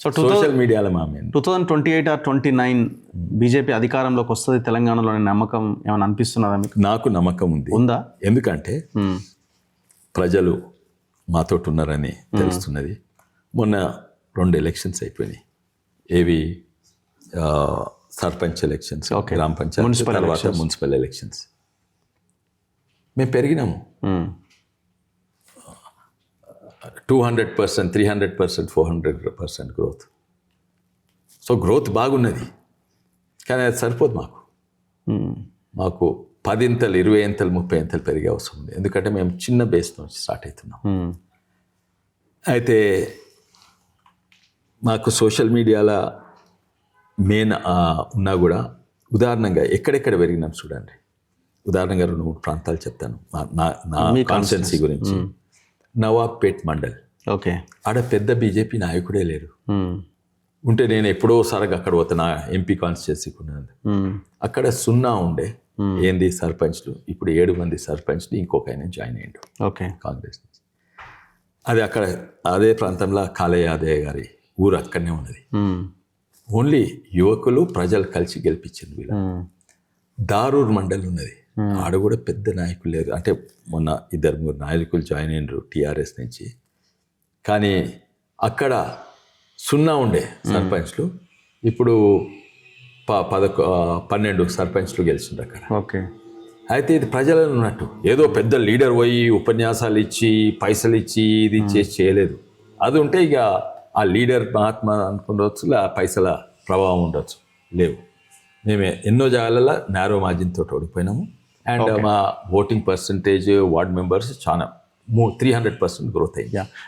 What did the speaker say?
So social మీడియాలో మా main 2028 are 29 BJP అధికారంలోకి వస్తుంది తెలంగాణలోని నమ్మకం ఏమైనా అనిపిస్తున్నదా మీకు? నాకు నమ్మకం ఉంది. ఉందా? ఎందుకంటే ప్రజలు మాతో ఉన్నారని తెలుస్తున్నది. మొన్న 2 ఎలక్షన్స్ అయిపోయినాయి. ఏవి? సర్పంచ్ ఎలక్షన్స్, గ్రామ పంచాయతీ, తర్వాత మున్సిపల్ ఎలక్షన్స్. మేము పెరిగినాము 200%, 300%, 400% గ్రోత్. సో గ్రోత్ బాగున్నది, కానీ అది సరిపోదు మాకు. మాకు 10 ఇంతలు, 20 ఇంతలు, 30 ఇంతలు పెరిగే అవసరం ఉంది. ఎందుకంటే మేము చిన్న బేస్ నుంచి స్టార్ట్ అవుతున్నాం. అయితే మాకు సోషల్ మీడియాలో మెయిన్ ఉన్నా కూడా ఉదాహరణంగా ఎక్కడెక్కడ పెరిగినాం చూడండి. ఉదాహరణగా 2-3 ప్రాంతాలు చెప్తాను నా కాన్స్టిట్యున్సీ గురించి. నవాబ్పేట్ మండల్, ఓకే, ఆడ పెద్ద బీజేపీ నాయకుడే లేరు. ఉంటే నేను ఎప్పుడోసారిగా అక్కడ పోతే నా ఎంపీ కాన్స్టిట్యున్సీకి ఉన్నది. అక్కడ 0 ఉండే ఏంది సర్పంచ్లు. ఇప్పుడు 7 మంది సర్పంచ్లు, ఇంకొక ఆయన జాయిన్ అయ్యిండు ఓకే కాంగ్రెస్ నుంచి. అది అక్కడ అదే ప్రాంతంలో కాళయ్య యాదయ్య గారి ఊరు అక్కడనే ఉన్నది. ఓన్లీ యువకులు ప్రజలు కలిసి గెలిపించింది వీళ్ళు. దారూర్ మండల్ ఉన్నది, ఆడ కూడా పెద్ద నాయకులు లేరు. అంటే మొన్న 2-3 నాయకులు జాయిన్ అయినరు టీఆర్ఎస్ నుంచి. కానీ అక్కడ 0 ఉండే సర్పంచ్లు, ఇప్పుడు 12 సర్పంచ్లు గెలిచిండ్రు అక్కడ. ఓకే, అయితే ఇది ప్రజలలో ఉన్నట్టు ఏదో పెద్ద లీడర్ పోయి ఉపన్యాసాలు ఇచ్చి పైసలు ఇచ్చి ఇది చేసి చేయలేదు. అది ఉంటే ఇక ఆ లీడర్ మహాత్మ అనుకుండవచ్చు, ఆ పైసల ప్రభావం ఉండొచ్చు. లేవు. మేము ఎన్నో జాగాలలో నేరో మార్జిన్ తోటి ఓడిపోయినాము. అండ్ మా ఓటింగ్ పర్సంటేజ్, వార్డ్ మెంబర్స్ చాలా 300% గ్రోత్ అయింది.